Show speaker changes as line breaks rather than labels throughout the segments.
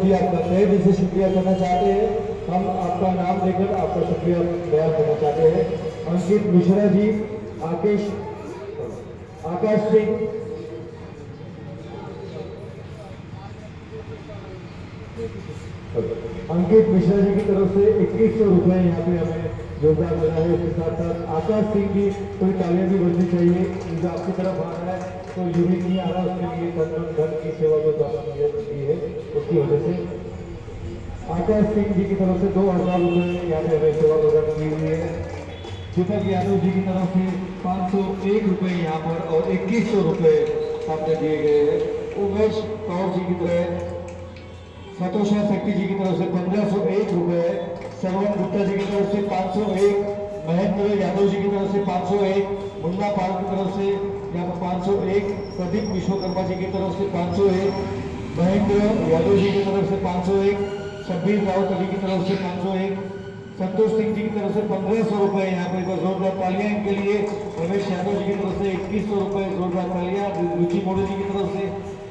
जी आपका तहे दिल से शुक्रिया करना चाहते हैं। हम आपका नाम लेकर आपका शुक्रिया बयान करना चाहते हैं। अंकित मिश्रा जी, आकाश सिंह, अंकित मिश्रा जी की तरफ से 2100 रुपए यहाँ पे हमें योगदान मिला है। इसके साथ साथ आकाश सिंह की कोई तालियां भी बननी चाहिए, जो आपकी तरफ आ रहा है तो यूनिट नहीं आ रहा, उसके लिए धन की सेवा जो दी है उसकी वजह से आकाश सिंह जी की तरफ से 2000 रुपए यहाँ पे हमें सेवा प्रदान की हुई है। दीपक यादव जी की तरफ से 501 रुपए यहाँ पर और 2100 रुपए सामने दिए गए हैं। उमेश कौर जी की तरफ, सतोषा शेट्टी जी की तरफ से 1501 रुपए, सरवन गुप्ता जी की तरफ से 501, महेंद्र यादव जी की तरफ से 501, मुन्ना पाल की तरफ से यहाँ पर 501, प्रदीप विश्वकर्मा जी की तरफ से 501, महेंद्र यादव जी की तरफ से 501, शब्बीर रावत अली की तरफ से 501, संतोष सिंह जी की तरफ से 1500 रुपए। यहाँ पर जोरदार तालियां इनके लिए। रमेश यादव जी की तरफ से 2100 रुपए, जोरदार तालियां। रुचि मोदी जी की तरफ से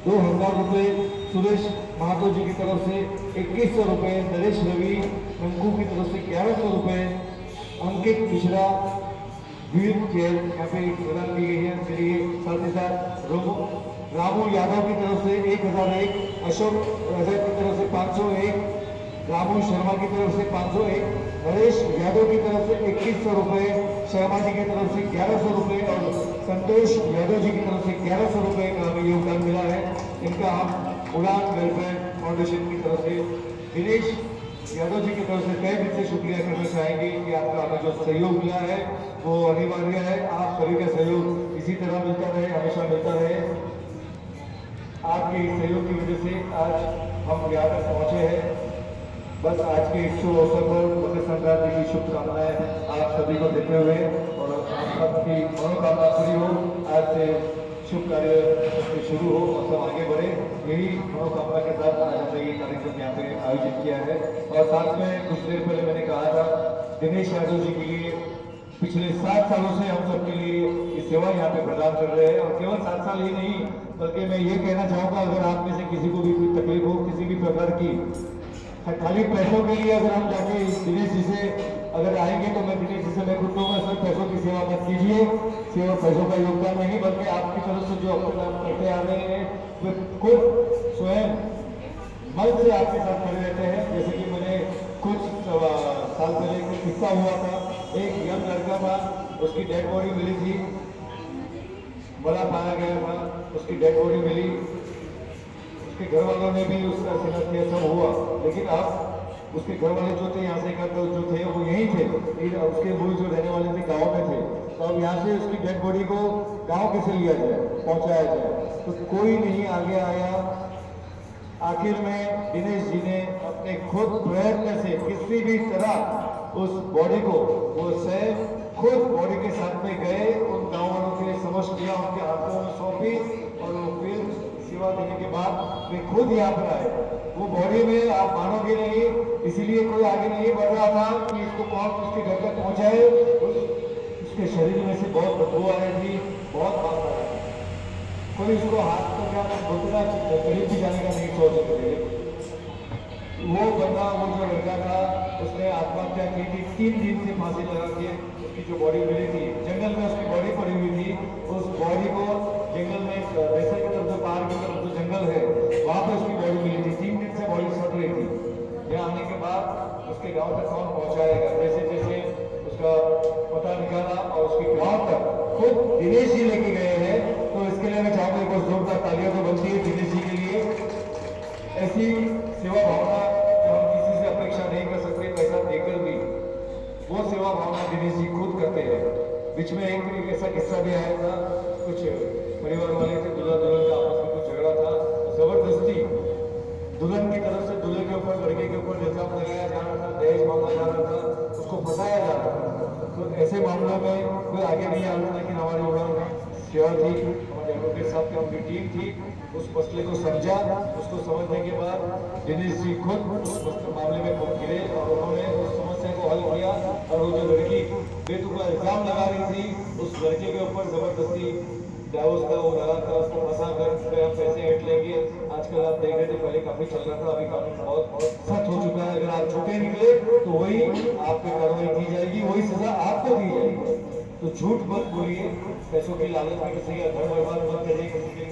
2000 रुपए, सुरेश महातो जी की तरफ से 2100 रुपए, नरेश रवि रंकू की तरफ से 1100 रुपए, अंकित मिश्रा वीर चेयर यहाँ पे प्रदान की गई है। चलिए साथ ही साथ रामू यादव की तरफ से 1001, अशोक रजक की तरफ से 501, रामू शर्मा की तरफ से 501, नरेश यादव की तरफ से 2100 रुपए, शर्मा जी की तरफ से 1100 रुपए और संतोष यादव जी की तरफ से 1100 रुपए का हमें योगदान मिला है। इनका हम उड़ान वेलफेयर फाउंडेशन की तरफ से दिनेश यादव जी की तरफ से तहे दिल से शुक्रिया करना चाहेंगे कि आपका हमें जो सहयोग मिला है वो अनिवार्य है। आप सभी का सहयोग इसी तरह मिलता रहे, हमेशा मिलता रहे। आपके सहयोग की वजह से आज हम यहाँ तक पहुँचे हैं। बस आज के इस शुभ अवसर पर मकर संक्रांति की शुभकामनाएं आप सभी को देते हुए और आप सबकी मनोकामना पूरी हो, आज से शुभ कार्य शुरू हो और सब आगे बढ़े, यही मनोकामना के साथ आज हमने ये कार्यक्रम यहाँ पे आयोजित किया है। और साथ में कुछ देर पहले मैंने कहा था दिनेश यादव जी के लिए पिछले 7 सालों से हम सबके लिए ये सेवा यहाँ पे प्रदान कर रहे हैं। और केवल 7 साल ही नहीं, बल्कि मैं ये कहना चाहूँगा अगर आप में से किसी को भी कोई तकलीफ हो किसी भी प्रकार की, खाली पैसों के लिए अगर हम जाके दिनेश जी से अगर आएंगे तो मैं दिनेश जी से मैं खुद कहूँगा सर पैसों की सेवा मत कीजिए, सेवा पैसों का योगदान नहीं, बल्कि आपकी तरफ से जो अपने काम करते आ रहे हैं वे खुद स्वयं मन से आपके साथ खड़े रहते हैं। जैसे कि मैंने कुछ साल पहले एक किस्सा हुआ था, एक यंग लड़का था, उसकी डेड बॉडी मिली थी, बड़ा पाया गया था, उसकी डेड बॉडी मिली, उसके घर वालों ने भी उसका सिला किया, सब हुआ, लेकिन अब उसके घर वाले जो थे यहाँ से जो थे वो यहीं थे, उसके वो जो रहने वाले थे गांव में थे। तो अब यहाँ से उसकी डेड बॉडी को गांव कैसे लिया जाए, पहुंचाया जाए, तो कोई नहीं आगे आया। आखिर में दिनेश जी ने अपने खुद प्रयत्न से किसी भी तरह उस बॉडी को वो स्वयं खुद बॉडी के साथ में गए, उन गाँव वालों के लिए समझ किया, उनके हाथों में सौंपी और वो फिर सेवा देने के बाद वे खुद यहाँ पर आए। वो बॉडी में आप मानोगे नहीं, इसीलिए कोई आगे नहीं बढ़ रहा था कि इसको कौन उसके घर तक पहुंचाए। उसके शरीर में से बहुत बदबू आ रही थी, बहुत बात आ रही थी, कोई उसको हाथ तो क्या घुटना करीब भी जाने का नहीं सोच रहे। वो बंदा, वो जो लड़का था, उसने आत्महत्या की थी, 3 दिन से फांसी लगा के उसकी जो बॉडी मिली थी, जंगल में उसकी बॉडी पड़ी हुई थी, उस बॉडी को जंगल में वैसे की तरफ पहाड़ की तरफ जो जंगल है वहाँ पे उसकी बॉडी मिली थी। 3 दिन से बॉडी सड़ रही थी। यहाँ आने के बाद उसके गांव तक कौन पहुँचाएगा, जैसे जैसे उसका पता निकाला और उसके गांव तक खुद दिनेश जी लेके गए हैं। तो इसके लिए मैं चाहूँगा एक जोरदार तालियां तो बनती है दिनेश जी के लिए। ऐसी सेवा भावना जो हम किसी से अपेक्षा नहीं कर सकते, पैसा देकर भी वो सेवा भावना दिनेश जी खुद करते हैं। बीच में एक ऐसा किस्सा भी आया था, कुछ परिवार वाले थे, दूल्हा दुल्हन का आपस में कुछ झगड़ा था, जबरदस्ती दुल्हन की तरफ से दूल्हे के ऊपर लड़के के ऊपर इल्जाम लगाया जा रहा था, दहेज मांगा जा रहा था, उसको फंसाया जा रहा था। तो ऐसे मामलों में कोई आगे नहीं आ रहा, लेकिन हमारी उड़ान शेयर थी, हमारे एडवोकेट साहब की हमारी टीम थी, उस मसले को समझा। उसको समझने के बाद दिनेश जी खुद उस मामले में गिरे और उन्होंने उस समस्या को हल किया। और वो जो लड़की बेतुका इल्जाम लगा रही थी, उस लड़के के ऊपर जबरदस्ती डाउस का वो लगा था, उसको फंसा कर उस पे हम पैसे ऐंठ लेंगे। आजकल आप देख रहे थे, पहले काफी चल रहा था, अभी कानून बहुत सख्त हो चुका है। अगर आप झूठे निकले तो वही आप पे कार्रवाई की जाएगी, वही सजा आपको दी जाएगी। तो झूठ मत बोलिए, पैसों की लालच में किसी का घर बर्बाद मत करिए, किसी की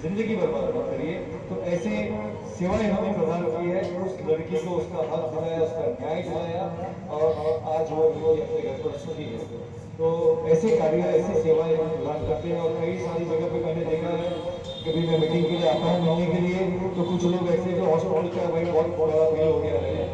जिंदगी बर्बाद मत करिए। तो ऐसे सेवाएं हमें प्रदान की है, उस लड़की को उसका हक दिलाया, उसका न्याय दिलाया, और आज वो अपने घर पर सुखी है। तो ऐसे कार्य, ऐसी सेवाएं हम प्रदान करते हैं। और कई सारी जगह पे मैंने देखा है, कभी मैं मीटिंग के लिए आता हूँ मिलने के लिए, तो कुछ लोग ऐसे जो हॉस्पिटल का भाई बहुत बड़ा बिल हो गया है,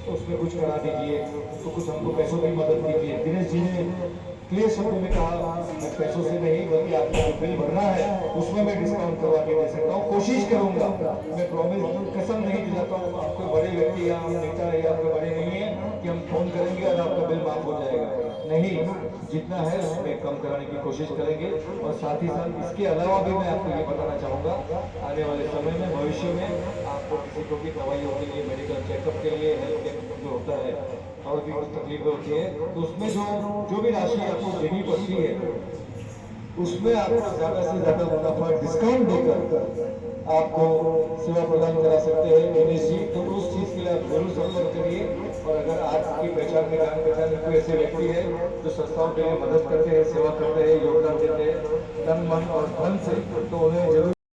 तो उसमें कुछ करा दीजिए, तो कुछ हमको पैसों की मदद कीजिए। दिनेश जी ने क्लियर शब्दों में कहा, मैं पैसों से नहीं बल्कि आपको जो बिल भरना है उसमें मैं डिस्काउंट करवा के दे सकता हूँ, कोशिश करूंगा। मैं प्रॉमिस, कसम नहीं दिलाता हूँ आपको बड़े व्यक्ति या नेता या आपके बड़े नहीं है कि हम फोन करेंगे और आपका बिल माफ हो जाएगा, नहीं। जितना है उसमें कम कराने की कोशिश करेंगे। और साथ ही साथ इसके अलावा भी मैं आपको ये बताना चाहूँगा, आने वाले समय में, भविष्य में आपको किसी को भी दवाइयों के लिए, मेडिकल चेकअप के लिए, हेल्थ चेकअप जो होता है और भी कुछ तकलीफें होती है, तो उसमें जो भी राशि आपको देनी पड़ती है, उसमें आपको ज़्यादा से ज़्यादा मुनाफा डिस्काउंट देकर आपको सेवा प्रदान करा सकते हैं दिनेश जी। तो उस चीज़ के लिए आप जरूर संपर्क करिए। और अगर आपकी पहचान में, जान पहचान में कोई ऐसे व्यक्ति है जो संस्थाओं के लिए मदद करते हैं, सेवा करते हैं, योगदान देते हैं तन मन और धन से, तो उन्हें जरूर